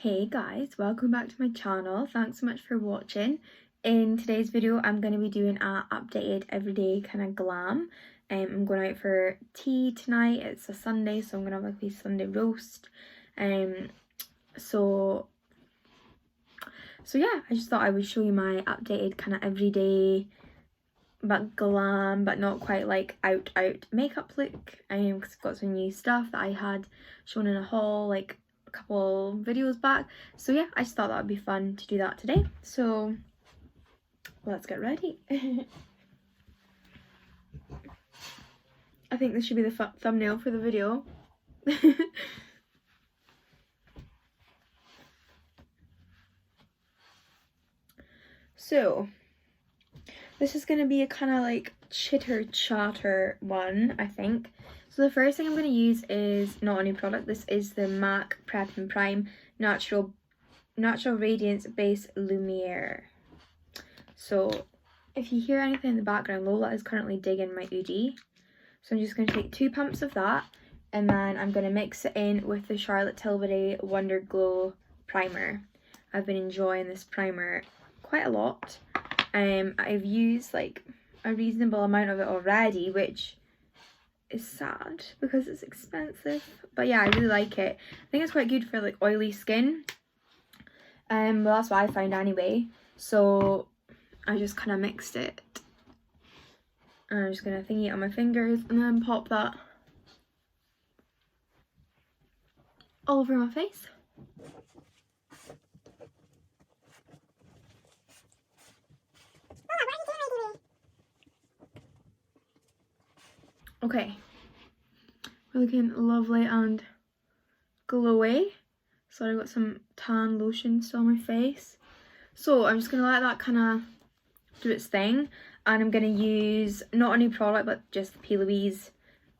Hey guys, welcome back to my channel. Thanks so much for watching. In today's video, I'm going to be doing an updated everyday kind of glam. I'm going out for tea tonight. It's a Sunday, so I'm going to have like a Sunday roast. So yeah, I just thought I would show you my updated kind of everyday but glam, but not quite like out makeup look. Because I've got some new stuff that I had shown in a haul like a couple videos back. So yeah, I just thought that would be fun to do that today. So let's get ready. I think this should be the thumbnail for the video. So this is going to be a kind of like chitter chatter one, I think. So the first thing I'm going to use is not a new product. This is the MAC Prep and Prime Natural Radiance Base Lumiere. So if you hear anything in the background, Lola is currently digging my Oodie. So I'm just going to take 2 pumps of that, and then I'm going to mix it in with the Charlotte Tilbury Wonder Glow primer. I've been enjoying this primer quite a lot. I've used like a reasonable amount of it already, which is sad because it's expensive. But yeah, I really like it. I think it's quite good for like oily skin. Well, that's what I found anyway. So I just kind of mixed it. And I'm just going to thingy it on my fingers and then pop that all over my face. Okay, we're looking lovely and glowy. So I've got some tan lotion still on my face. So I'm just going to let that kind of do its thing. And I'm going to use not a new product, but just the P. Louise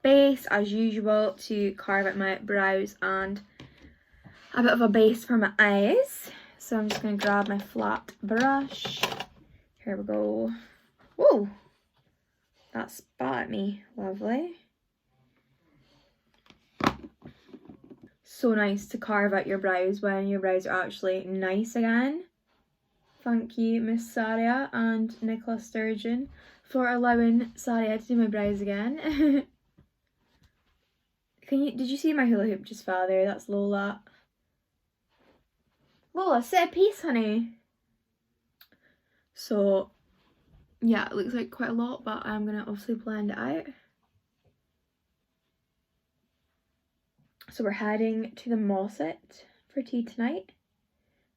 base as usual to carve out my brows and a bit of a base for my eyes. So I'm just going to grab my flat brush. Here we go. Whoa! That spat at me. Lovely. So nice to carve out your brows when your brows are actually nice again. Thank you, Miss Saria and Nicola Sturgeon, for allowing Saria to do my brows again. Did you see my hula hoop just fell there? That's Lola. Lola, sit at peace, honey. So yeah, it looks like quite a lot, but I'm gonna obviously blend it out. So we're heading to the Mosset for tea tonight.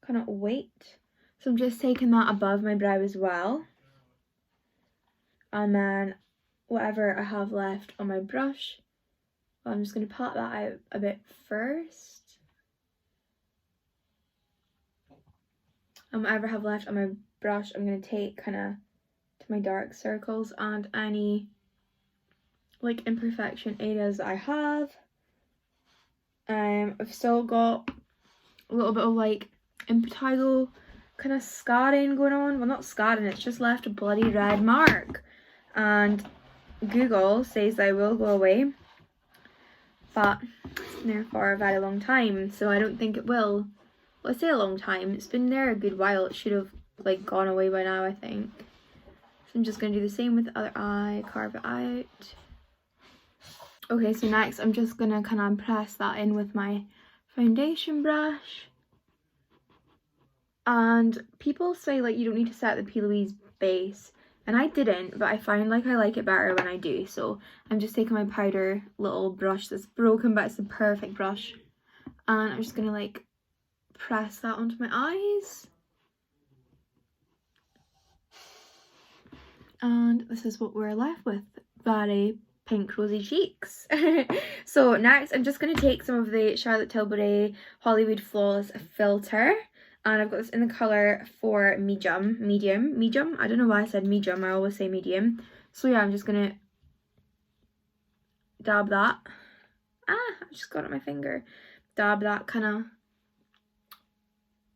Cannot wait. So I'm just taking that above my brow as well. And then whatever I have left on my brush, I'm just going to pat that out a bit first. And whatever I have left on my brush, I'm going to take kind of to my dark circles and any like imperfection areas that I have. I've still got a little bit of like impetigo kind of scarring going on. Well, not scarring, it's just left a bloody red mark. And Google says that I will go away, but it's been there for a very long time, so I don't think it will. Well, I say a long time, it's been there a good while. It should have like gone away by now, I think. So I'm just going to do the same with the other eye, carve it out. Okay, so next I'm just going to kind of press that in with my foundation brush. And people say like you don't need to set the P. Louise base, and I didn't, but I find like I like it better when I do. So I'm just taking my powder little brush that's broken, but it's the perfect brush, and I'm just gonna like press that onto my eyes. And this is what we're left with. Very pink rosy cheeks. So next I'm just going to take some of the Charlotte Tilbury Hollywood Flawless filter, and I've got this in the colour for medium. I don't know why I said medium, I always say medium. So yeah, I'm just going to dab that. I just got it on my finger. Dab that kind of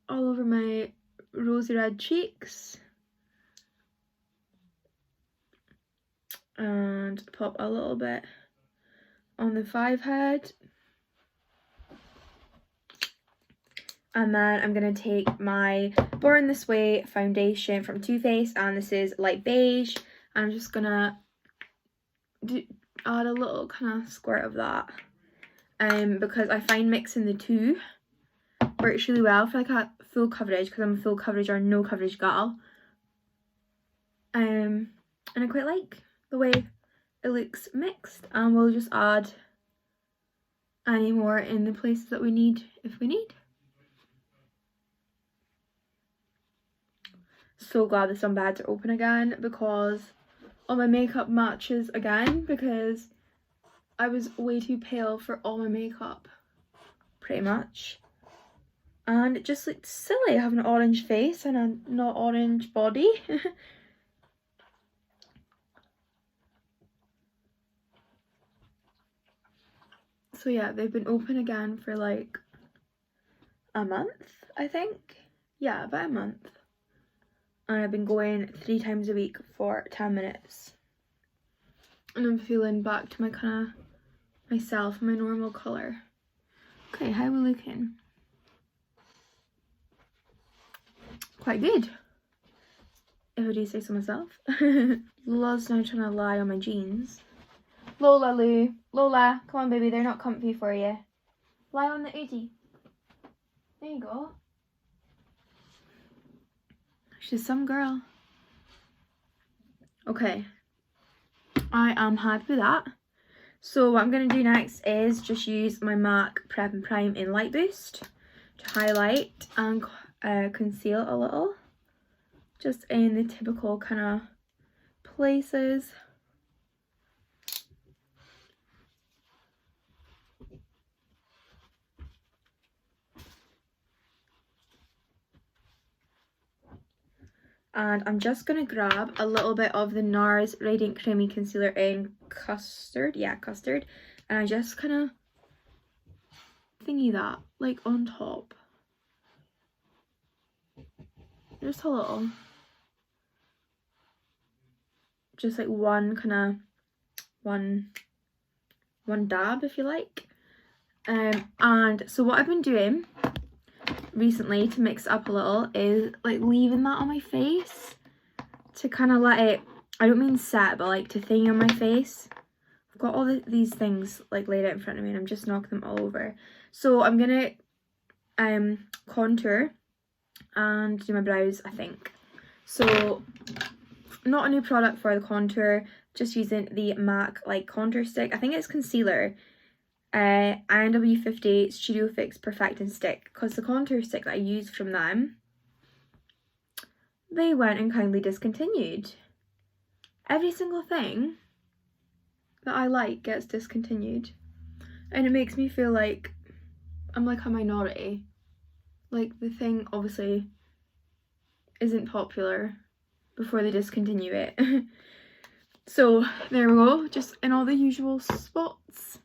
all over my rosy red cheeks. And pop a little bit on the 5 head. And then I'm going to take my Born This Way foundation from Too Faced, and this is light beige. And I'm just going to add a little kind of squirt of that. Because I find mixing the two works really well for like a full coverage, because I'm a full coverage or no coverage gal. And I quite like the way it looks mixed, and we'll just add any more in the places that we need if we need. So glad the sunbeds are open again, because all my makeup matches again, because I was way too pale for all my makeup, pretty much. And it just looked silly having an orange face and a not orange body. So yeah, they've been open again for like a month, I think. Yeah, about a month. And I've been going 3 times a week for 10 minutes. And I'm feeling back to my kind of myself, my normal colour. Okay, how are we looking? Quite good, if I do say so myself. Lola's now trying to lie on my jeans. Lola, Lou. Lola, come on baby, they're not comfy for you. Lie on the hoodie. There you go. She's some girl. Okay. I am happy with that. So what I'm going to do next is just use my MAC Prep and Prime in Light Boost to highlight and conceal a little. Just in the typical kind of places. And I'm just going to grab a little bit of the NARS Radiant Creamy Concealer in Custard. Yeah, Custard. And I just kind of thingy that, like, on top. Just a little. Just like one kind of, one dab, if you like. And so what I've been doing recently to mix it up a little is like leaving that on my face to kind of let it, I don't mean set, but like to thingy on my face. I've got all these things like laid out in front of me and I'm just knocking them all over. So I'm gonna contour and do my brows, I think. So not a new product for the contour, just using the MAC like contour stick. I think it's concealer. INW50 Studio Fix Perfect and Stick, because the contour stick that I used from them, they went and kindly discontinued. Every single thing that I like gets discontinued, and it makes me feel like I'm like a minority. Like the thing obviously isn't popular before they discontinue it. So there we go, just in all the usual spots.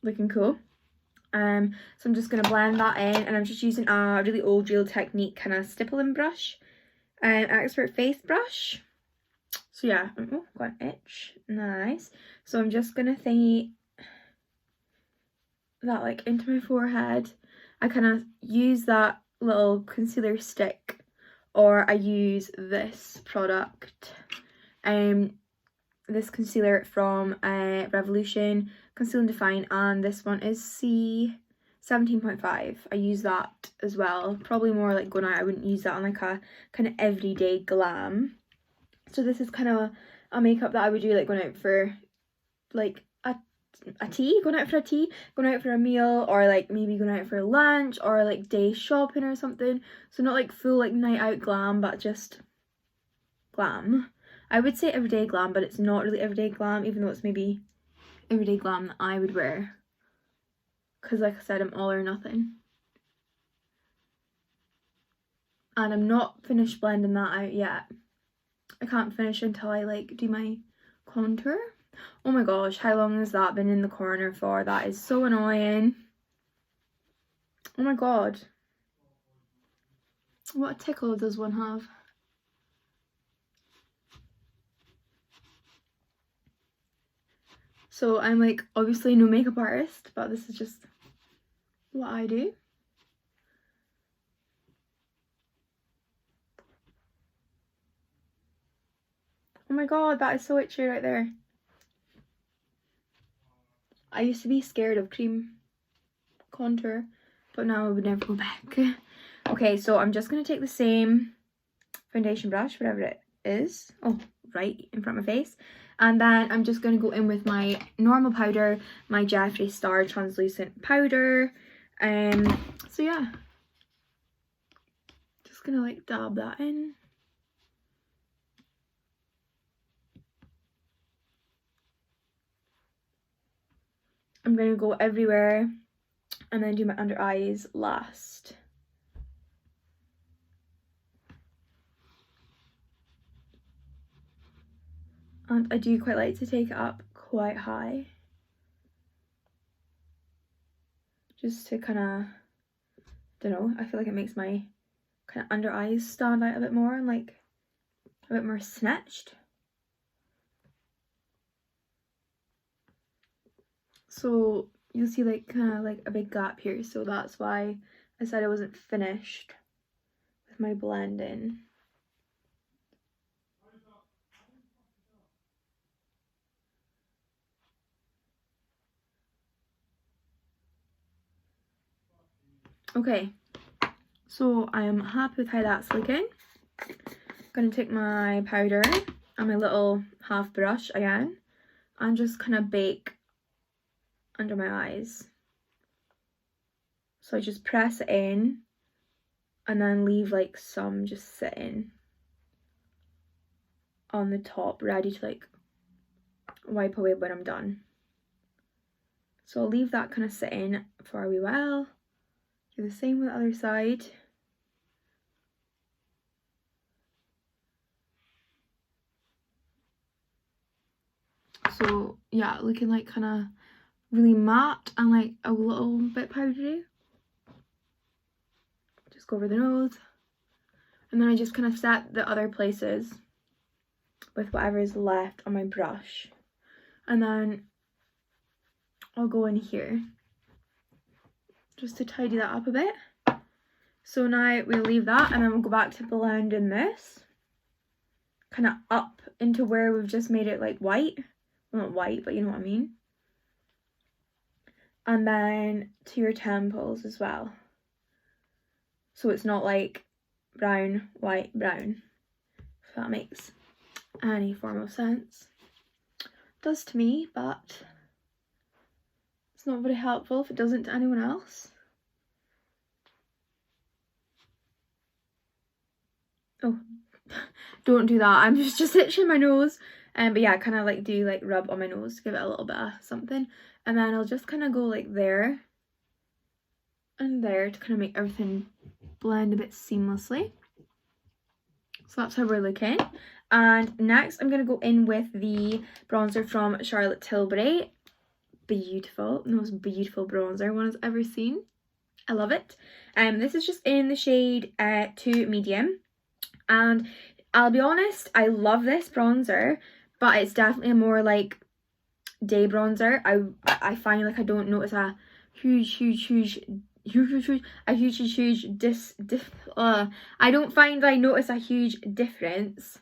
Looking cool. So I'm just going to blend that in, and I'm just using a really old Real Technique kind of stippling brush, expert face brush. So yeah, oh, got an itch, nice. So I'm just going to thingy that like into my forehead. I kind of use that little concealer stick, or I use this product, this concealer from Revolution, Conceal and Define, and this one is C17.5. I use that as well, probably more like going out. I wouldn't use that on like a kind of everyday glam. So this is kind of a makeup that I would do like going out for like a tea, going out for a meal, or like maybe going out for lunch, or like day shopping or something. So not like full like night out glam, but just glam. I would say everyday glam, but it's not really everyday glam, even though it's maybe everyday glam that I would wear. Because like I said, I'm all or nothing. And I'm not finished blending that out yet. I can't finish until I like do my contour. Oh my gosh, how long has that been in the corner for? That is so annoying. Oh my god. What a tickle does one have? So I'm like obviously no makeup artist, but this is just what I do. Oh my god, that is so itchy right there. I used to be scared of cream contour, but now I would never go back. Okay, so I'm just going to take the same foundation brush, whatever it is. Oh, right in front of my face. And then I'm just going to go in with my normal powder, my Jeffree Star translucent powder. So yeah. Just going to like dab that in. I'm going to go everywhere and then do my under eyes last. And I do quite like to take it up quite high. Just to kind of, don't know, I feel like it makes my kind of under eyes stand out a bit more and like a bit more snatched. So you'll see like kind of like a big gap here, so that's why I said I wasn't finished with my blending. Okay, so I am happy with how that's looking. I'm gonna take my powder and my little half brush again and just kind of bake under my eyes. So I just press it in and then leave like some just sitting on the top, ready to like wipe away when I'm done. So I'll leave that kind of sitting for a wee while. Do the same with the other side. So yeah, looking like kind of really matte and like a little bit powdery. Just go over the nose. And then I just kind of set the other places with whatever is left on my brush. And then I'll go in here just to tidy that up a bit. So now we'll leave that and then we'll go back to blending this kind of up into where we've just made it like white. Well, not white, but you know what I mean. And then to your temples as well. So it's not like brown, white, brown. If that makes any form of sense. It does to me, but it's not very helpful if it doesn't to anyone else. Oh, don't do that. I'm just itching my nose. But yeah, kind of like do like rub on my nose to give it a little bit of something. And then I'll just kind of go like there and there to kind of make everything blend a bit seamlessly. So that's how we're looking. And next I'm going to go in with the bronzer from Charlotte Tilbury. Beautiful, the most beautiful bronzer one has ever seen. I love it. This is just in the shade 2 medium. And I'll be honest, I love this bronzer, but it's definitely a more like day bronzer. I find like I don't notice a I don't find I notice a huge difference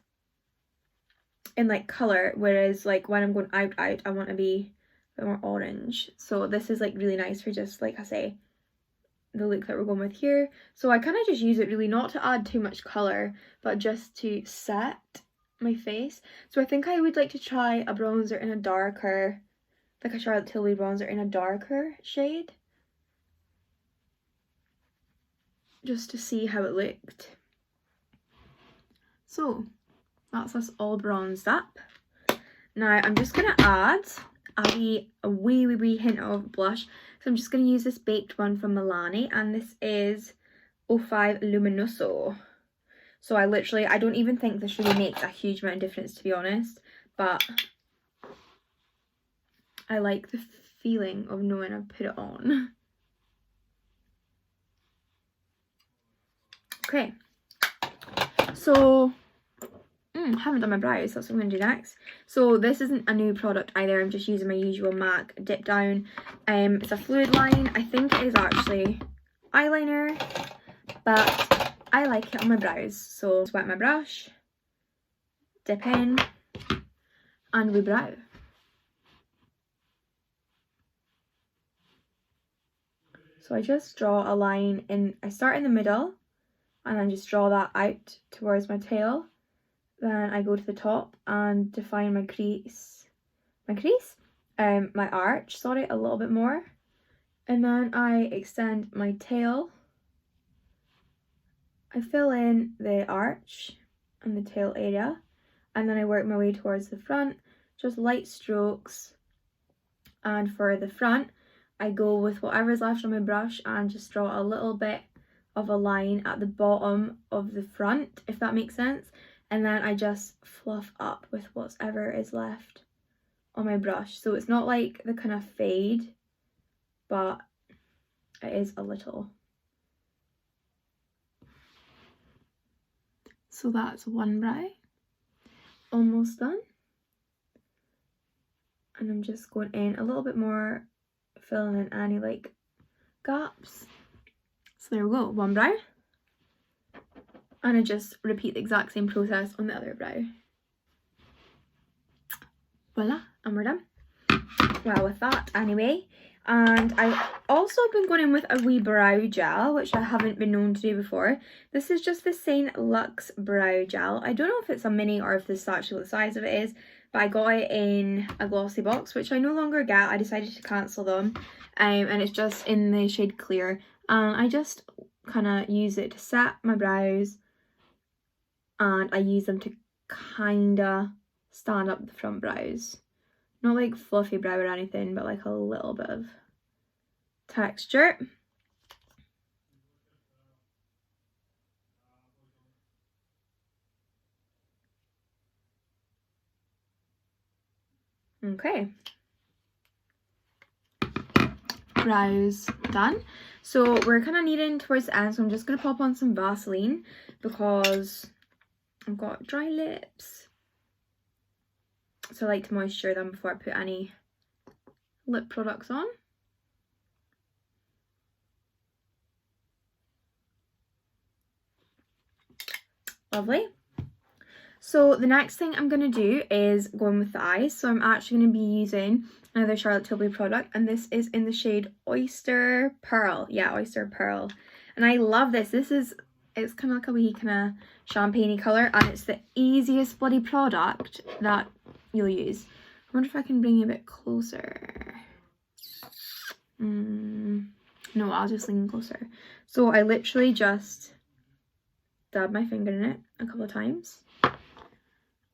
in like colour, whereas like when I'm going out I want to be a bit more orange. So this is like really nice for just like I say the look that we're going with here. So I kind of just use it really not to add too much colour, but just to set my face. So I think I would like to try a bronzer in a darker, like a Charlotte Tilbury bronzer in a darker shade, just to see how it looked. So that's us all bronzed up. Now I'm just gonna add a wee hint of blush. So I'm just going to use this baked one from Milani, and this is 05 Luminoso. So I don't even think this really makes a huge amount of difference, to be honest, but I like the feeling of knowing I've put it on. Okay, so haven't done my brows, that's what I'm going to do next. So this isn't a new product either, I'm just using my usual MAC Dip Down. It's a fluid line. I think it is actually eyeliner, but I like it on my brows. So wet my brush, dip in, and we brow. So I just draw a line in, I start in the middle, and then just draw that out towards my tail. Then I go to the top and define my my arch, sorry, a little bit more. And then I extend my tail. I fill in the arch and the tail area, and then I work my way towards the front, just light strokes. And for the front, I go with whatever's left on my brush and just draw a little bit of a line at the bottom of the front, if that makes sense. And then I just fluff up with whatever is left on my brush. So it's not like the kind of fade, but it is a little. So that's one brow, almost done. And I'm just going in a little bit more, filling in any like gaps. So there we go, one brow. And I just repeat the exact same process on the other brow. Voila, and we're done. Well, with that anyway. And I've also been going in with a wee brow gel, which I haven't been known to do before. This is just the Saint Luxe brow gel. I don't know if it's a mini or if this is actually what the size of it is, but I got it in a glossy box, which I no longer get. I decided to cancel them, and it's just in the shade Clear. And I just kind of use it to set my brows, and I use them to kind of stand up the front brows. Not like fluffy brow or anything, but like a little bit of texture. Okay. Brows done. So we're kind of needing towards the end, so I'm just going to pop on some Vaseline because I've got dry lips. So I like to moisturize them before I put any lip products on. Lovely. So the next thing I'm going to do is go in with the eyes. So I'm actually going to be using another Charlotte Tilbury product, and this is in the shade Oyster Pearl. Yeah, Oyster Pearl. And I love this. It's kind of like a wee kind of champagne-y colour, and it's the easiest bloody product that you'll use. I wonder if I can bring you a bit closer. No, I'll just lean closer. So I literally just dab my finger in it a couple of times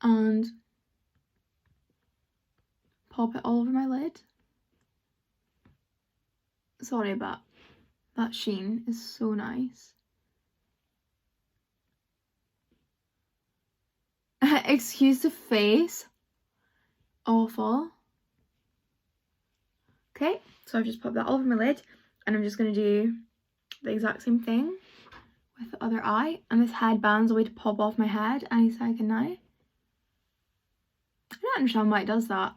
and pop it all over my lid. Sorry, but that sheen is so nice. Excuse the face. Awful. Okay, so I've just popped that all over my lid, and I'm just going to do the exact same thing with the other eye. And this headband's a way to pop off my head any second now. I don't understand why it does that.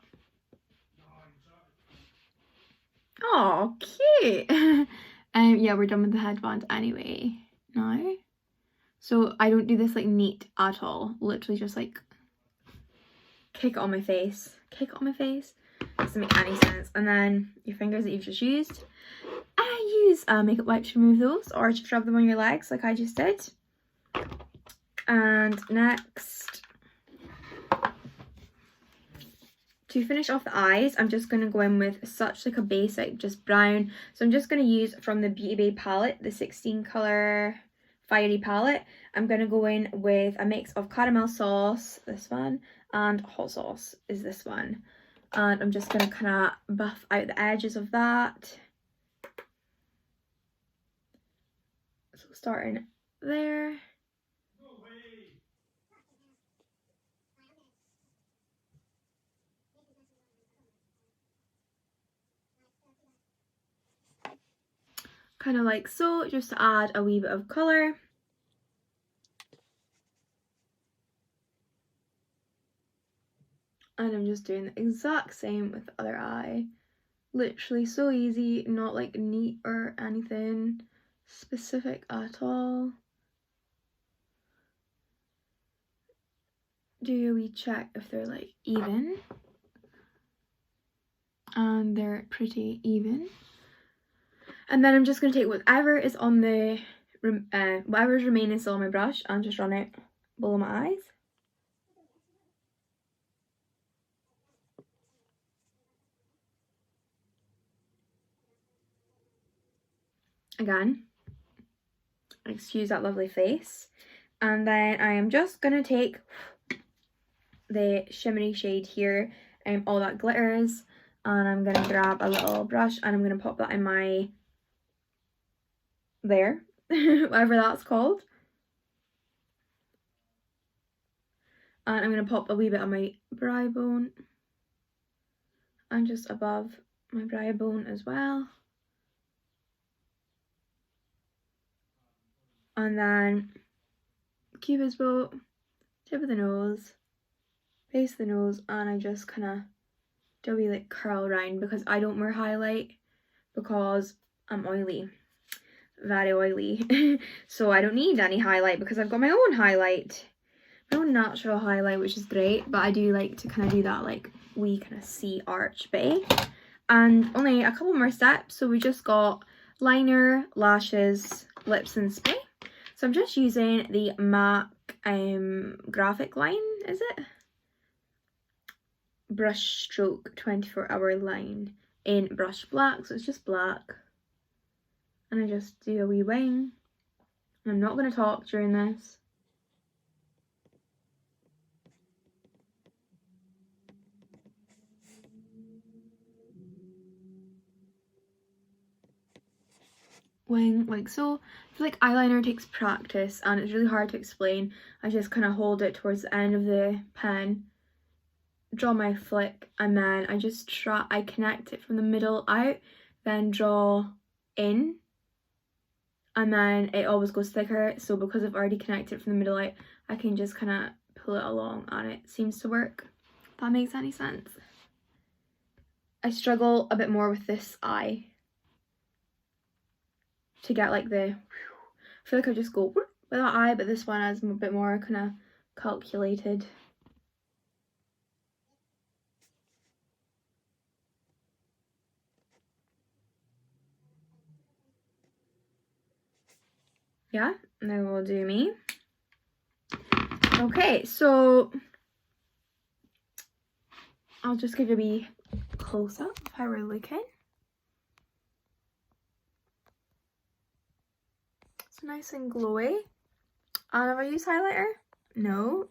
Oh, cute. Yeah, we're done with the headband anyway now. So I don't do this like neat at all. Literally just like kick it on my face. Kick it on my face. Doesn't make any sense. And then your fingers that you've just used. I use makeup wipes to remove those, or just rub them on your legs like I just did. And next, to finish off the eyes, I'm just going to go in with such like a basic, just brown. So I'm just going to use from the Beauty Bay palette, the 16 colour Fiery palette. I'm going to go in with a mix of caramel sauce, this one, and hot sauce is this one. And I'm just going to kind of buff out the edges of that. So starting there. Kind of like so, just to add a wee bit of colour. And I'm just doing the exact same with the other eye. Literally so easy, not like neat or anything specific at all. Do a wee check if they're like even. And they're pretty even. And then I'm just going to take whatever is on the, whatever's remaining still on my brush and just run it below my eyes. Again, excuse that lovely face. And then I am just going to take the shimmery shade here and all that glitters, and I'm going to grab a little brush and I'm going to pop that in my, there, whatever that's called. And I'm going to pop a wee bit on my brow bone and just above my brow bone as well. And then Cupid's bow, tip of the nose, base of the nose, and I just kind of do a wee like curl round because I don't wear highlight because I'm oily, very oily. So I don't need any highlight because I've got my own highlight, my own natural highlight, which is great. But I do like to kind of do that like wee kind of C arch bit. And only a couple more steps, so we just got liner, lashes, lips and spray. So I'm just using the MAC graphic line, is it? Brush stroke 24-hour line in brush black, so it's just black. And I just do a wee wing. I'm not going to talk during this. Wing like so. I feel like eyeliner takes practice and it's really hard to explain. I just kind of hold it towards the end of the pen, draw my flick, and then I connect it from the middle out, then draw in, and then it always goes thicker. So because I've already connected from the middle out, I can just kind of pull it along and it seems to work. If that makes any sense. I struggle a bit more with this eye to get like the, I feel like I just go with that eye, but this one is a bit more kind of calculated. Yeah, now we'll do me. Okay, so I'll just give you a wee close up of how we're looking. It's nice and glowy. And have I used highlighter? No.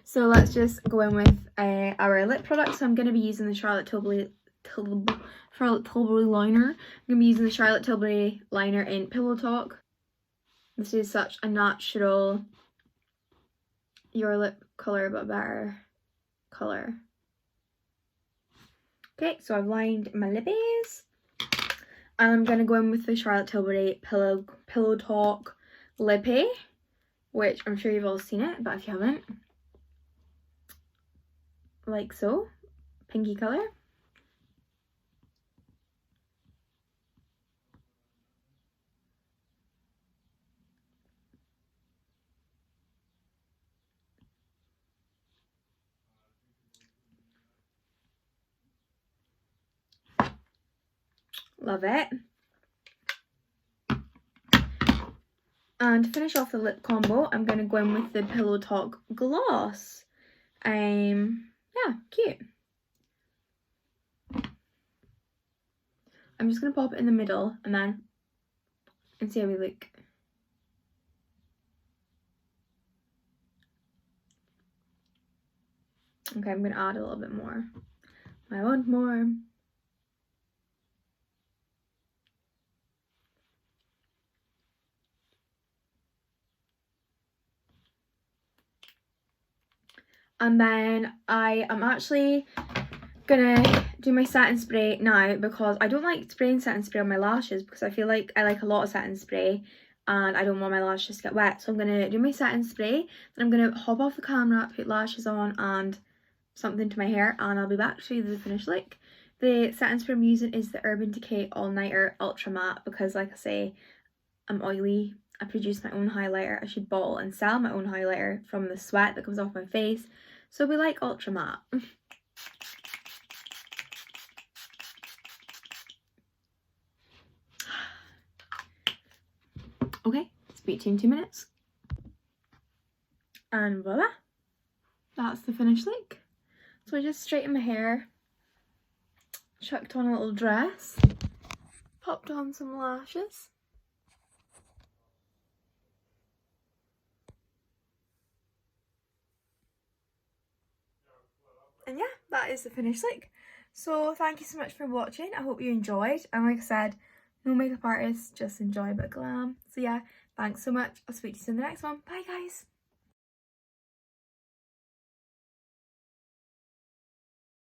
So let's just go in with our lip product. So I'm going to be using the Charlotte Tilbury liner. I'm going to be using the Charlotte Tilbury liner in Pillow Talk. This is such a natural, your lip colour but better colour. Okay, so I've lined my lippies. And I'm going to go in with the Charlotte Tilbury Pillow Talk Lippy, which I'm sure you've all seen it, but if you haven't, like so, pinky colour. Love it. And to finish off the lip combo, I'm going to go in with the Pillow Talk Gloss. Yeah, cute. I'm just going to pop it in the middle and see how we look. Okay, I'm going to add a little bit more. I want more. And then I am actually gonna do my satin spray now because I don't like spraying satin spray on my lashes because I feel like I like a lot of satin spray and I don't want my lashes to get wet. So I'm gonna do my satin spray, then I'm gonna hop off the camera, put lashes on and something to my hair, and I'll be back to show you the finished look. The setting spray I'm using is the Urban Decay All Nighter Ultra Matte because, like I say, I'm oily. I produce my own highlighter. I should bottle and sell my own highlighter from the sweat that comes off my face. So we like Ultra Matte. Okay, speak to you in 2 minutes. And voila, that's the finished look. So I just straightened my hair, chucked on a little dress, popped on some lashes. And yeah, that is the finished look. So thank you so much for watching. I hope you enjoyed. And like I said, no makeup artist, just enjoy a bit of glam. So yeah, thanks so much. I'll speak to you in the next one. Bye guys.